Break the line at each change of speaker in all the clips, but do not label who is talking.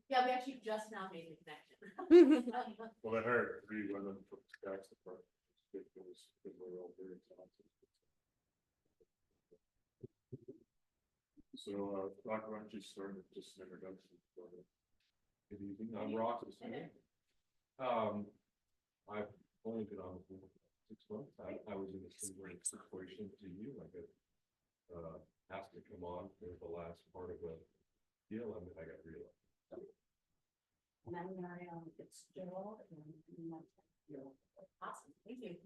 Yeah, we actually just now made the connection.
Well, I hired 3 women from the tax department. It was, they were all very talented. So, Dr. why don't you start with just an introduction?
Good evening, I'm Ross. I've only been on the board for 6 months. I was in a similar situation to you. I got asked to come on for the last part of the deal, and I got reelected.
And I'm Marielle Fitzgerald, and you're awesome. Thank you.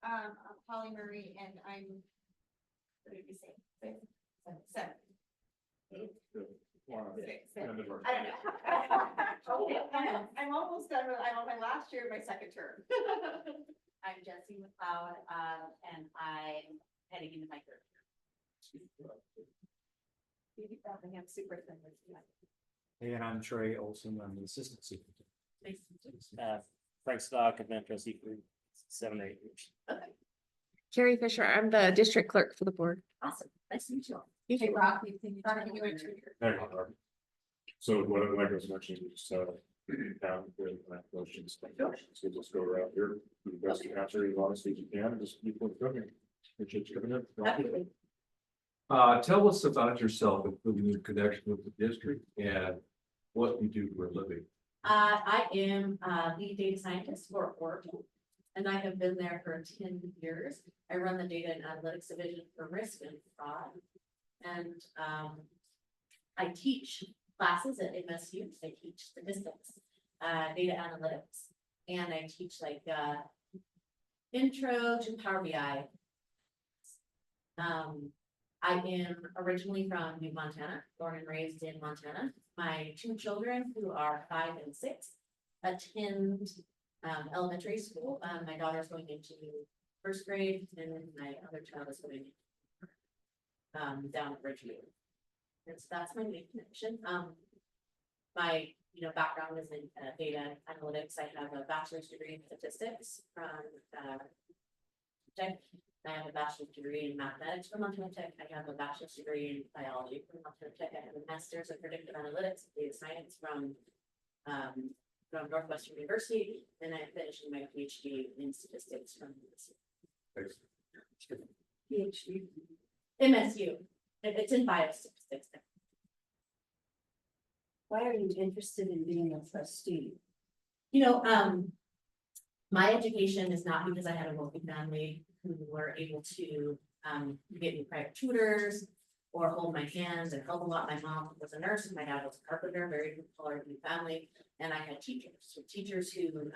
I'm Holly Marie, and I'm, what did you say? Seven.
Wow.
Six.
End of our-
I don't know. I'm almost done with, I'm on my last year of my second term.
I'm Jessie McLeod, and I'm heading into my third year.
I'm superintendent.
And I'm Trey Olson, I'm the assistant superintendent.
Nice to meet you.
Frank Stock, I've been trustee for 7 or 8 years.
Okay,
Carrie Fisher, I'm the district clerk for the board.
awesome. Nice to meet you all.
Hey, Rob, you think you were 2 years?
Hey, Mark. So what I was mentioning, we just down with questions. So just go around here, do the best you answer as honestly as you can, and just keep on cooking. Appreciate you coming in.
Absolutely.
Tell us about yourself, including your connection with the district and what you do for a living.
I am lead data scientist for Oracle, and I have been there for 10 years. I run the data and analytics division for risk and fraud. And I teach classes at MSU. I teach statistics, data analytics, and I teach like intro to Power BI. I am originally from New Montana, born and raised in Montana. My 2 children, who are 5 and 6, attend elementary school. My daughter's going into 1st grade, and then my other child is going down at Bridgeview. And so that's my main connection. My background is in data analytics. I have a bachelor's degree in statistics from Tech. I have a bachelor's degree in mathematics from Montana Tech. I have a bachelor's degree in biology from Montana Tech. I have a master's in predictive analytics and data science from Northwestern University, and I'm finishing my PhD in statistics from
Thanks.
PhD. MSU. It's in biostatistics.
Why are you interested in being a trustee?
My education is not because I had a wealthy family who were able to get me private tutors or hold my hands and help a lot. My mom was a nurse and my dad was a carpenter, very good color family. And I had teachers who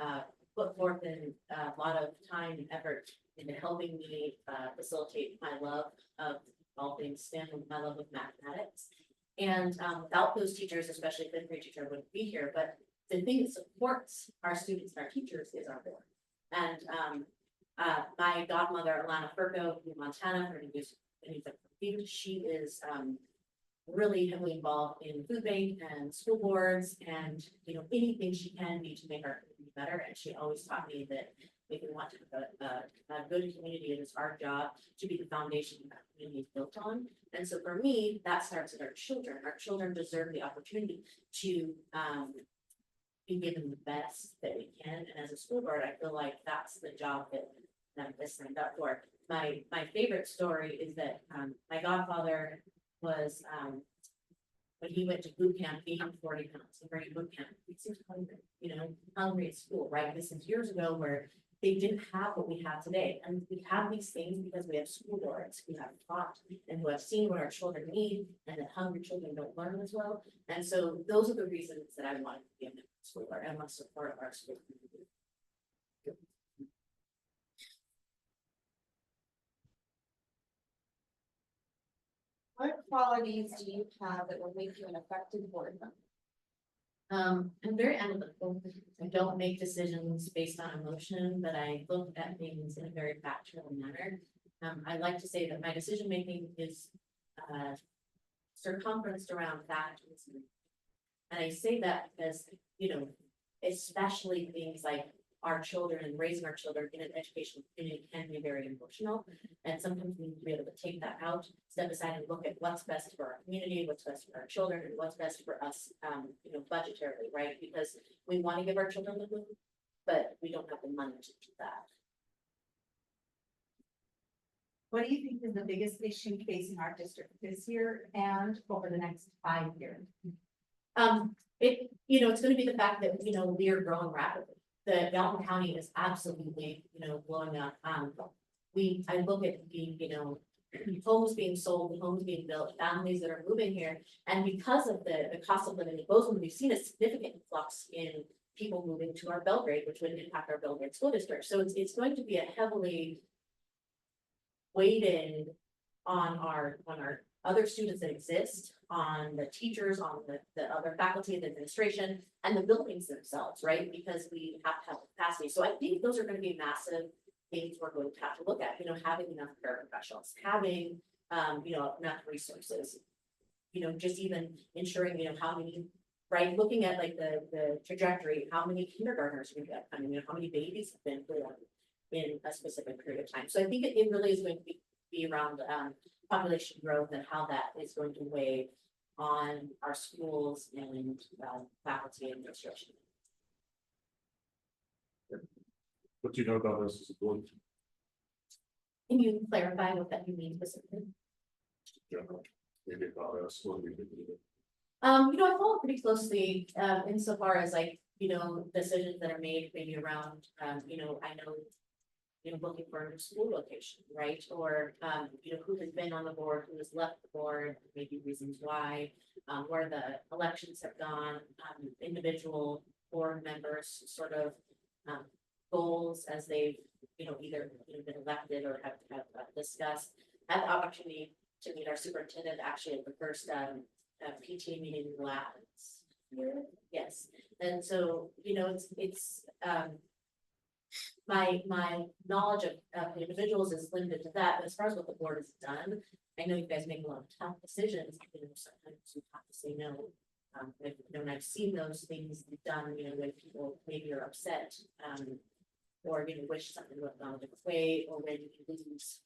put forth in a lot of time and effort into helping me facilitate my love of all things STEM and my love of mathematics. And without those teachers, especially fifth grade teacher, I wouldn't be here. But the thing that supports our students and our teachers is our board. And my godmother, Alana Furco, in Montana, her name is, she is really heavily involved in food bank and school boards, and anything she can do to make our community better. And she always taught me that if we want to have a good community, it is our job to be the foundation that community is built on. And so for me, that starts with our children. Our children deserve the opportunity to be given the best that we can. And as a school board, I feel like that's the job that I signed up for. My favorite story is that my godfather was when he went to boot camp, being 40 pounds, very boot camp, he seems hungry, hungry at school, right? This is years ago where they didn't have what we have today. And we have these things because we have school boards who have taught and who have seen what our children need, and that hungry children don't learn as well. And so those are the reasons that I wanted to be a school board. I want to support our school community.
What qualities do you have that will make you an effective board member?
I'm very analytical. I don't make decisions based on emotion, but I look at things in a very factual manner. I like to say that my decision making is circumferenced around facts. And I say that because, especially things like our children and raising our children in an educational community can be very emotional. And sometimes we need to be able to take that out, step aside and look at what's best for our community, what's best for our children, and what's best for us, budgetarily, right? Because we want to give our children the moon, but we don't have the money to do that.
What do you think is the biggest issue facing our district this year and over the next 5 years?
It's gonna be the fact that, we are growing rapidly. The Dalton County is absolutely, blowing up. I look at homes being sold, homes being built, families that are moving here. And because of the cost of living in Bozeman, we've seen a significant influx in people moving to our Belgrade, which would impact our Belgrade school district. So it's going to be a heavily weighted on our other students that exist, on the teachers, on the other faculty and administration, and the buildings themselves, right? Because we have to have capacity. So I think those are gonna be massive things we're going to have to look at, having enough paraprofessionals, having, enough resources. Just even ensuring, how many, right, looking at like the trajectory, how many kindergartners we get, how many babies have been born in a specific period of time. So I think it really is going to be around population growth and how that is going to weigh on our schools and faculty and administration.
What do you know about this as a board?
Can you clarify what that you mean specifically?
General, maybe about us, what we can do.
I follow pretty closely, insofar as decisions that are made maybe around, I know, looking for a new school location, right? Or, who has been on the board, who has left the board, maybe reasons why, where the elections have gone, individual board members sort of, goals as they've, either been elected or have discussed. Had the opportunity to meet our superintendent actually at the first, PTA meeting last year. Yes, and so, it's my knowledge of the individuals is limited to that, but as far as what the board has done, I know you guys make a lot of tough decisions, sometimes you have to say no. And I've seen those things done, when people maybe are upset, or wish something would have gone a different way, or when you lose,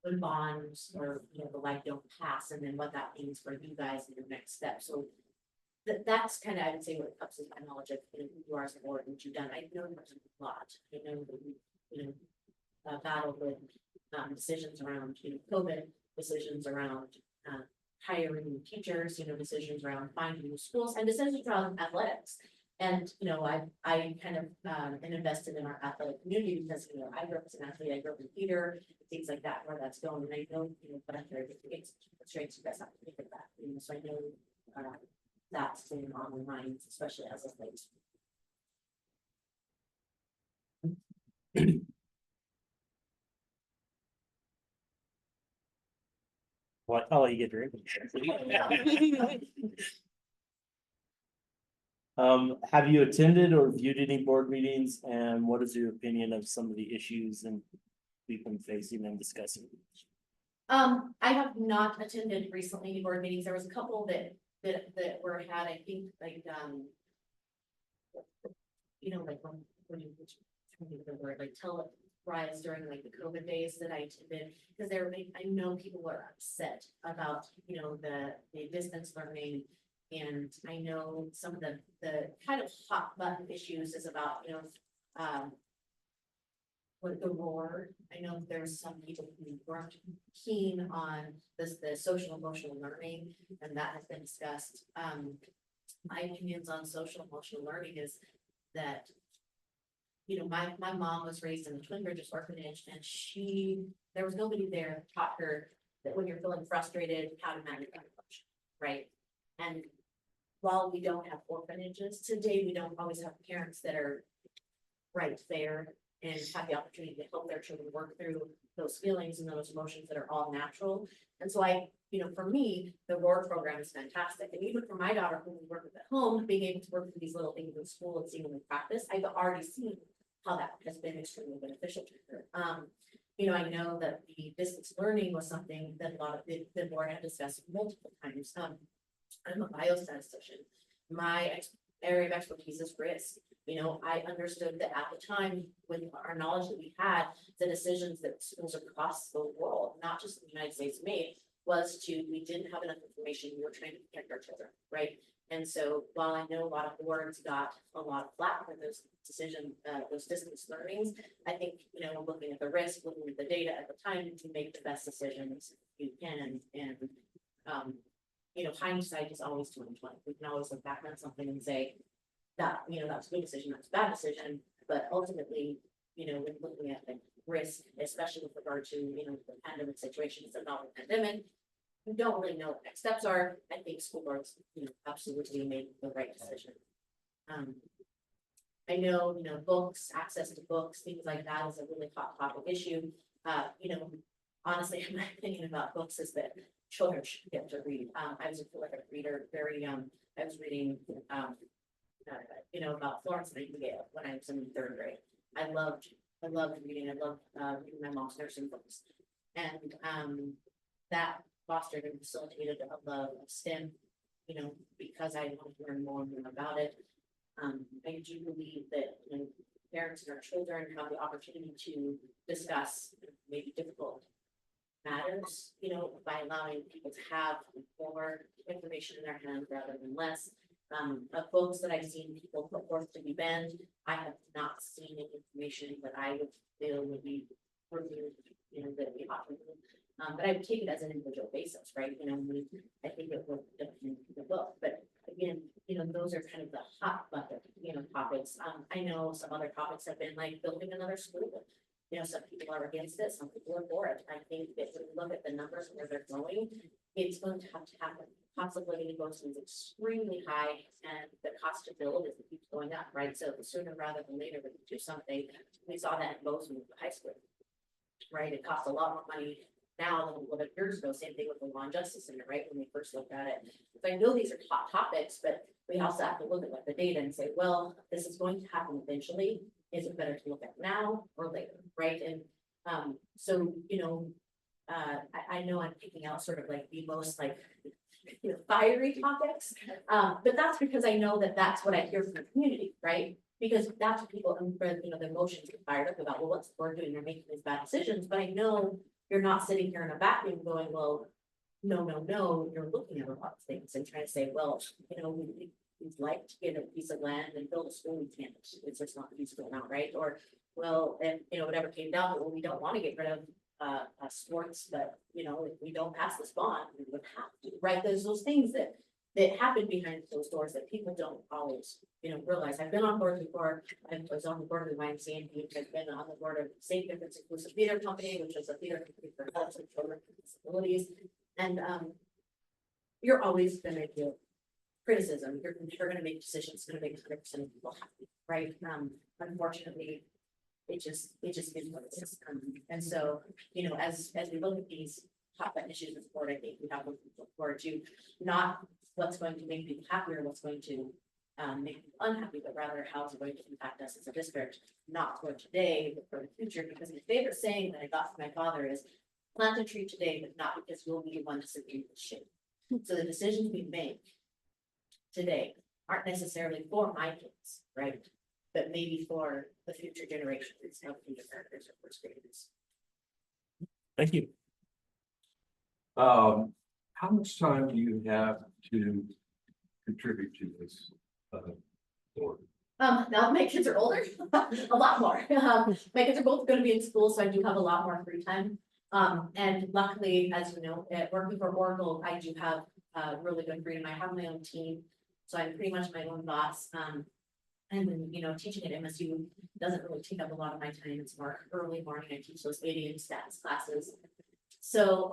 when bonds or the like don't pass, and then what that means for you guys in your next step. So that's kind of, I would say, what comes to my knowledge of who you are as a board and what you've done. I know there's a lot. I know that we battled with decisions around COVID, decisions around hiring new teachers, decisions around finding new schools, and decisions around athletics. And I kind of am invested in our athletic community because I grew up as an athlete, I grew up in theater, things like that, where that's going. And I know but I'm very it's strengths you guys have to think of that. So I know that's been on my mind, especially as of late.
What? I'll let you get your have you attended or viewed any board meetings, and what is your opinion of some of the issues and we've been facing and discussing?
I have not attended recently any board meetings. There was a couple that were had, I think, like when you the word like televised during like the COVID days that I attended, because I know people were upset about the distance learning. And I know some of the kind of hot button issues is about, with the roar. I know there's some people who weren't keen on the social emotional learning, and that has been discussed. My opinions on social emotional learning is that, my mom was raised in the Twin Bridges orphanage, and there was nobody there that taught her that when you're feeling frustrated, how to manage that emotion, right? And while we don't have orphanages today, we don't always have parents that are right there and have the opportunity to help their children work through those feelings and those emotions that are all natural. And so for me, the ROAR program is fantastic. And even for my daughter, who we work with at home, being able to work with these little things in school and seeing them in practice, I've already seen how that has been extremely beneficial to her. I know that the distance learning was something that a lot of the board had discussed multiple times. I'm a biostatistician. My area of expertise is risk. You know, I understood that at the time, with our knowledge that we had, the decisions that schools across the world, not just the United States made, we didn't have enough information, we were trying to protect our children, right? And so while I know a lot of boards got a lot of flack for those those distance learnings, I think, you know, looking at the risk, looking at the data at the time to make the best decisions you can, and, you know, hindsight is always 20/20. We can always look back on something and say that, you know, that's a good decision, that's a bad decision, but ultimately, you know, when looking at the risk, especially with regard to, you know, the pandemic situation, it's a novel pandemic, we don't really know what next steps are. I think school boards, you know, absolutely made the right decision. I know, you know, books, access to books, things like that is a really hot topic issue. You know, honestly, my opinion about books is that children should get to read. I was a prolific reader, very young. I was reading, you know, about Florence Nightingale when I was in third grade. I loved reading. I loved reading my mom's nursing books, and that fostered and facilitated a love of STEM. You know, because I wanted to learn more about it. I do believe that, you know, parents and our children have the opportunity to discuss maybe difficult matters, you know, by allowing people to have more information in their hands rather than less. Of books that I've seen people put forth to be banned, I have not seen any information that I would feel would be reviewed, you know, that we ought to remove. But I would take it as an individual basis, right? You know, I think it would depend on the book, but again, you know, those are kind of the hot bucket, you know, topics. I know some other topics have been like building another school. You know, some people are against it, some people are for it. I think that when you look at the numbers where they're going, it's going to have to happen. Possibility to go is extremely high, and the cost to build is keeps going up, right? So sooner rather than later, we can do something. We saw that in Bozeman with the high school, right? It costs a lot more money now than a little bit years ago. Same thing with the law and justice center, right? When we first looked at it. So I know these are hot topics, but we also have to look at like the data and say, well, this is going to happen eventually. Is it better to look at now or later, right? And so, you know, I know I'm picking out sort of like the most like, you know, fiery topics, but that's because I know that that's what I hear from the community, right? Because that's what people, you know, their emotions get fired up about. Well, what's the board doing? They're making these bad decisions, but I know you're not sitting here in a vacuum going, well, no, you're looking at a lot of things and trying to say, well, you know, we'd like to get a piece of land and build a school, we can't, it's just not feasible now, right? Or, well, and, you know, whatever came down, well, we don't want to get rid of sports, but, you know, if we don't pass this bond, we would have to, right? There's those things that happen behind closed doors that people don't always, you know, realize. I've been on board before. I was on the board of the YMCA, I've been on the board of St. Vincent's Inclusive Theater Company, which is a theater company for adults and children with disabilities. And you're always gonna get criticism. You're gonna make decisions, gonna make 100% of people happy, right? Unfortunately, it just is what it is. And so, you know, as we look at these hot button issues with the board, I think we have to look forward to not what's going to make people happier, what's going to make people unhappy, but rather how it's going to impact us as a district, not for today, but for the future. Because my favorite saying that I got from my father is, plant a tree today, but not because you'll be the one to sit in the shade. So the decisions we make today aren't necessarily for my kids, right? But maybe for the future generations of kindergartners or first graders.
Thank you.
How much time do you have to contribute to this board?
Now that my kids are older, a lot more. My kids are both going to be in school, so I do have a lot more free time. And luckily, as you know, working for Oracle, I do have really good freedom. I have my own team, so I'm pretty much my own boss. And then, you know, teaching at MSU doesn't really take up a lot of my time. It's more early morning. I teach those 8 a.m. stats classes. So,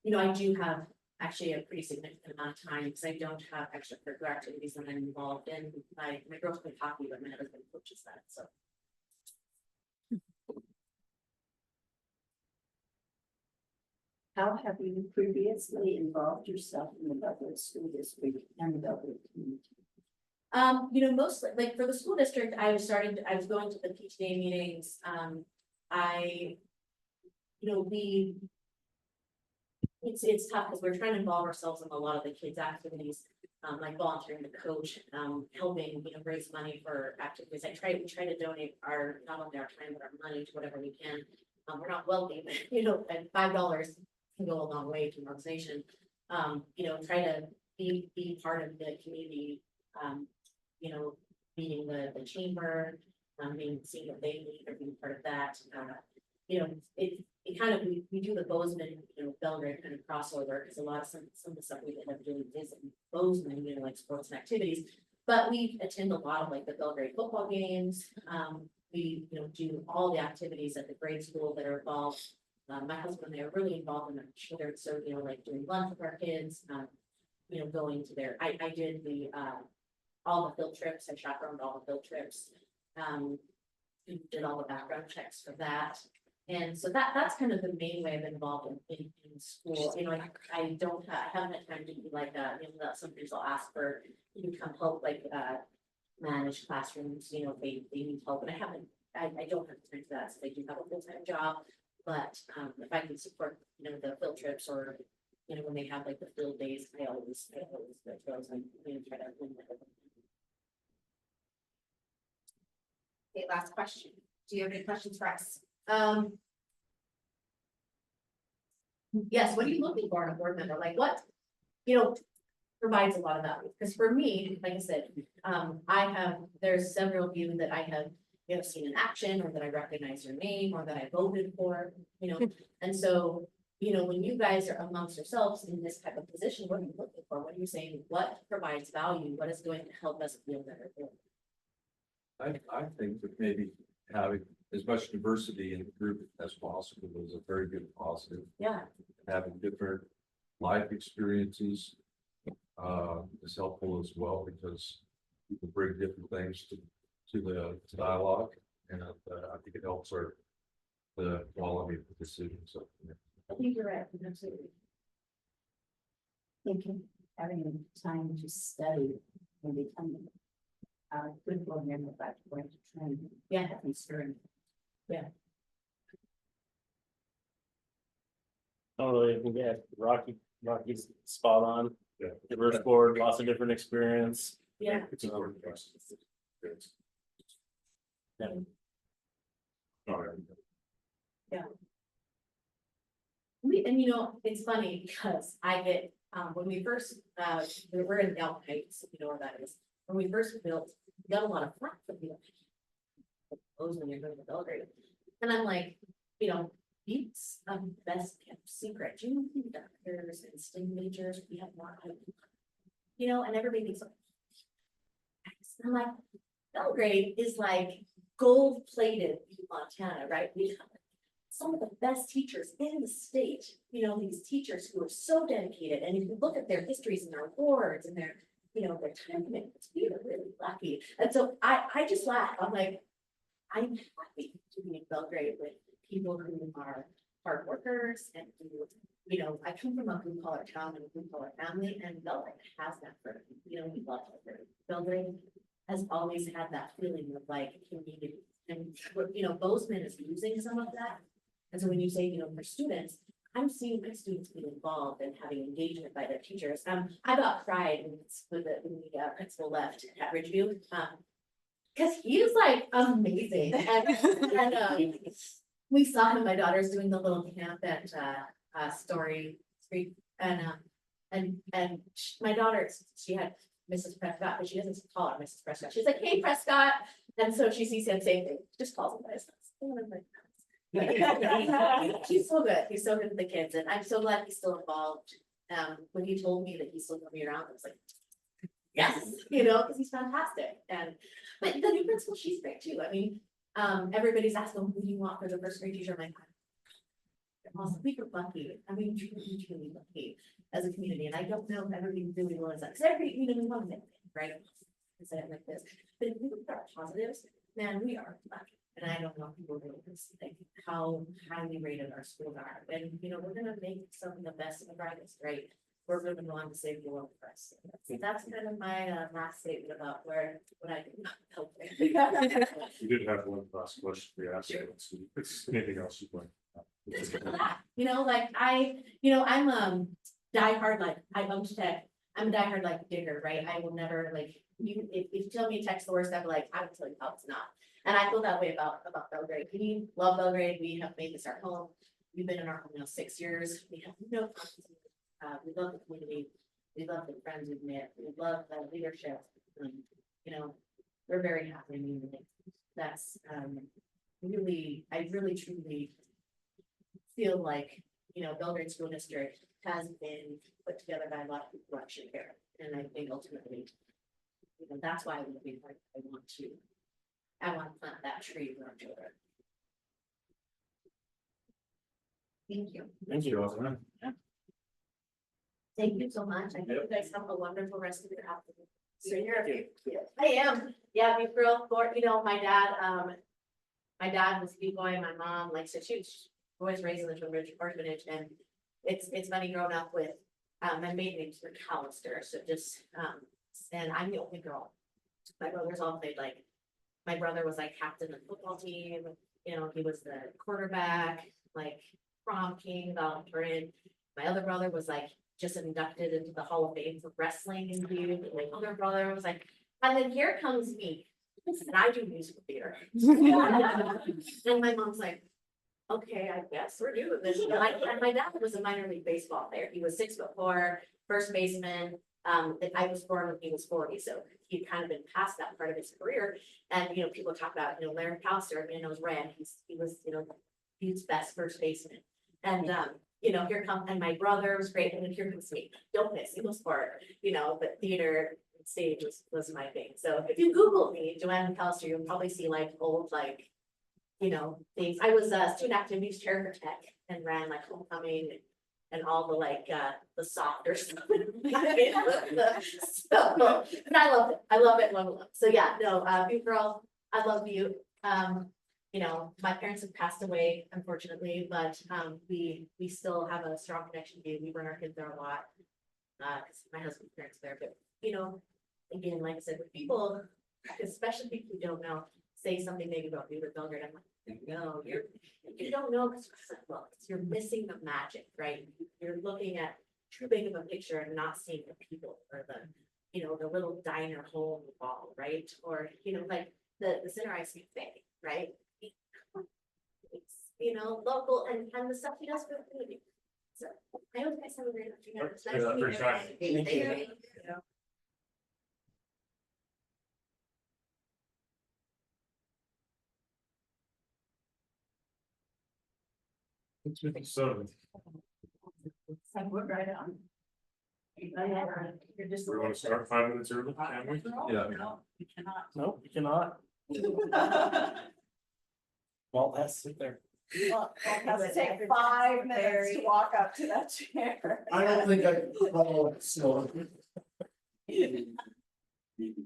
you know, I do have actually a pretty significant amount of time because I don't have extracurricular activities that I'm involved in. My girls play hockey, but my husband coaches that. So.
How have you previously involved yourself in the Belgrade School District and the Belgrade community?
You know, mostly like for the school district, I was going to the PTA meetings. You know, it's tough because we're trying to involve ourselves in a lot of the kids' activities. like volunteering to coach, helping, raise money for activities. We try to donate not only our time, but our money to whatever we can. We're not wealthy, but, and $5 can go a long way to an organization. Try to be part of the community, meeting the chamber, seeing what they need or being part of that. It kind of, we do the Bozeman, Belgrade kind of crossover, because a lot of some of the stuff we end up doing is in Bozeman, like sports and activities. But we attend a lot of like the Belgrade football games. We, do all the activities at the grade school that are involved. My husband, they are really involved in their children, so, like doing lunch with our kids, going to I did all the field trips, I chaperoned all the field trips. Did all the background checks for that. And so that's kind of the main way I've been involved in school. I haven't had time to be like, some people ask for, you can come help, like, manage classrooms, they need help, and I don't have time for that, so they do have a full-time job. But, if I can support, the field trips or, when they have like the field days, I always go to those and, try to win that.
Okay, last question. Do you have any questions for us?
Yes, what are you looking for in a board member? Like what, provides a lot of value? Because for me, like I said, there's several of you that I have, seen in action, or that I recognize your name, or that I voted for, and so, when you guys are amongst yourselves in this type of position, what are you looking for? What are you saying? What provides value? What is going to help us feel better?
I think that maybe having as much diversity in the group as possible is a very good positive.
Yeah.
Having different life experiences is helpful as well, because people bring different things to the dialogue, and I think it helps the quality of the decisions. So,
I think you're right, absolutely.
Thinking, having time to study and become good board member, but going to train.
Yeah.
Concern.
Totally, I think, yeah, Rocky's spot on.
Yeah.
Diverse board, lots of different experience.
Yeah.
It's important for us. It's-
Yeah.
All right.
And it's funny because I get, when we first, we're in Elk Heights, if you know where that is. When we first built, we got a lot of flack from people. When you're going to Belgrade. And I'm like, it's a best kept secret. Do you know who doctors and STEM majors we have not had? And everybody thinks, I'm like, Belgrade is like gold plated Montana, right? We have some of the best teachers in the state, these teachers who are so dedicated. And if you look at their histories and their awards and their time commitments, we are really lucky. And so I just laugh. I'm like, I'm happy to be in Belgrade with people who are hard workers and who, I come from a blue collar town and a blue collar family, and Belgrade has that for me. We love Belgrade. Belgrade has always had that feeling of like community, and Bozeman is losing some of that. And so when you say, for students, I'm seeing my students be involved and having engagement by their teachers. I got pride when the principal left at Ridgeview. Because he's like amazing. And we saw him, my daughter's doing the little camp at Story Street. And my daughter, she had Mrs. Prescott, but she doesn't call her Mrs. Prescott. She's like, hey, Prescott. And so she sees him saying things, just calls him by his name. He's so good. He's so good with the kids. And I'm so glad he's still involved. When he told me that he's still coming around, I was like, yes, because he's fantastic. But the new principal, she's great too. I mean, everybody's asking, who do you want for the first grade teacher? I'm like, we were lucky. I mean, truly lucky as a community. And I don't know if everybody really wants that. Because everybody, we want to right? I said it like this. But if we look at our positives, man, we are lucky. And I don't know if people really think how highly rated our schools are. And, we're going to make some of the best and the brightest, right? We're going to go on to save the world first. That's kind of my last statement about what I can help with.
We did have one last question we asked. So it's anything else you want?
I'm diehard, like I owned tech. I'm a diehard like digger, right? I will never like, if you tell me text the worst, I'm like, I will tell you how it's not. And I feel that way about Belgrade. We love Belgrade. We have made this our home. We've been in our home now 6 years. We have no conflicts. We love the community. We love the friends we've met. We love the leadership. You know, we're very happy. I mean, that's, really, I really truly feel like, you know, Belgrade School District has been put together by a lot of people who actually care. And I think ultimately, you know, that's why I would be like, I want to plant that tree for our children.
Thank you.
Thank you.
Awesome.
Thank you so much. I hope you guys have a wonderful rest of your afternoon.
So you're a big kid.
I am, yeah, we grew up, you know, my dad was a B-boy, my mom, like, so she was always raised in the Twin orphanage, and it's funny growing up with, my maiden name's McAllister, so just, and I'm the only girl. My brothers all played, like, my brother was like captain of the football team, you know, he was the quarterback, like, prom king, valedictorian. My other brother was like, just inducted into the Hall of Fame for wrestling and youth, and my other brother was like, and then here comes me, and I do musical theater. And my mom's like, okay, I guess we're doing this. And my dad was a minor league baseball player. He was 6'4", first baseman. And I was born when he was 40, so he'd kind of been past that part of his career. And, you know, people talk about, you know, Larry Pallister, everybody knows Rand, he was, you know, he's best first baseman. And, you know, here comes, and my brother was great, and then here comes me. Don't miss single sport, you know, but theater stage was my thing. So if you Google me, Joanne McAllister, you'll probably see like old, like, you know, things. I was a student activities chair for tech and ran like homecoming and all the like, the softer stuff. So, and I love it. I love it. Love it. So yeah, no, Butte Girl, I love you. You know, my parents have passed away, unfortunately, but we still have a strong connection to you. We bring our kids there a lot. Because my husband's parents are there, but you know, again, like I said, with people, especially people who don't know, say something maybe about me with Belgrade, I'm like, no, you don't know because you're missing the magic, right? You're looking at too big of a picture and not seeing the people or the, you know, the little diner hole in the wall, right? Or, you know, like the center ice cream thing, right? It's, you know, local and the stuff he does for the community. So I hope you guys have a great afternoon. It's nice to meet
Great time.
everybody.
Thank you.
Thank you.
So,
I would write it on.
You're just.
we want to start 5 minutes early, can we?
Yeah.
No, you cannot.
No, you cannot. Well, that's sit there.
Has to take 5 minutes to walk up to that chair.
I don't think I can follow it, so.